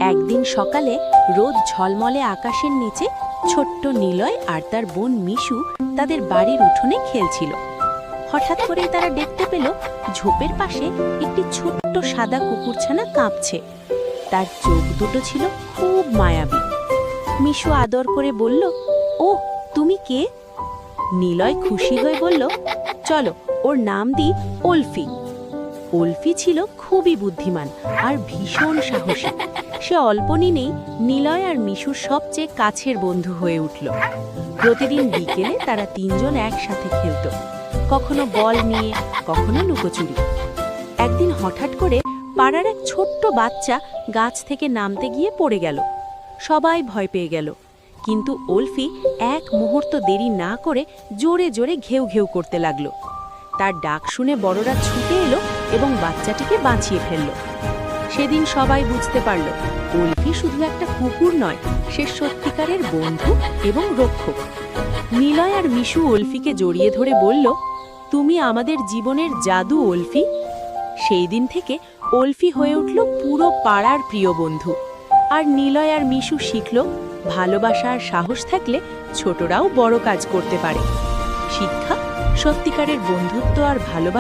একদিন সকালে রোদ ঝলমলে আকাশের নিচে ছোট্ট নিলয় আর তার বোন মিশু তাদের বাড়ির উঠোনে খেলছিল। হঠাৎ করেই তারা দেখতে পেল ঝোপের পাশে একটি ছোট্ট সাদা কুকুরছানা কাঁপছে। তার চোখ দুটো ছিল খুব মায়াবী। মিশু আদর করে বলল, ও তুমি কে? নিলয় খুশি হয়ে বলল, চলো ওর নাম দিই ওলফি। ওলফি ছিল খুবই বুদ্ধিমান আর ভীষণ সাহসী। সে অল্প দিনেই নিলয় আর মিশুর সবচেয়ে কাছের বন্ধু হয়ে উঠল। প্রতিদিন বিকেলে তারা তিনজন একসাথে খেলত, কখনো বল নিয়ে, কখনো লুকোচুরি। একদিন হঠাৎ করে পাড়ার এক ছোট্ট বাচ্চা গাছ থেকে নামতে গিয়ে পড়ে গেল। সবাই ভয় পেয়ে গেল, কিন্তু ওলফি এক মুহূর্ত দেরি না করে জোরে জোরে ঘেউ ঘেউ করতে লাগলো। তার ডাক শুনে বড়রা ছুটে এলো এবং বাচ্চাটিকে বাঁচিয়ে ফেলল। সেদিন সবাই বুঝতে পারল, ওলফি শুধু একটা কুকুর নয়, সে সত্যিকারের বন্ধু এবং রক্ষক। নিলয় আর মিশু ওলফিকে জড়িয়ে ধরে বলল, তুমি আমাদের জীবনের জাদু ওলফি। সেই দিন থেকে ওলফি হয়ে উঠল পুরো পাড়ার প্রিয় বন্ধু। আর নিলয় আর মিশু শিখল, ভালোবাসা আর সাহস থাকলে ছোটরাও বড় কাজ করতে পারে। শিক্ষা, সত্যিকারের বন্ধুত্ব আর ভালোবাসা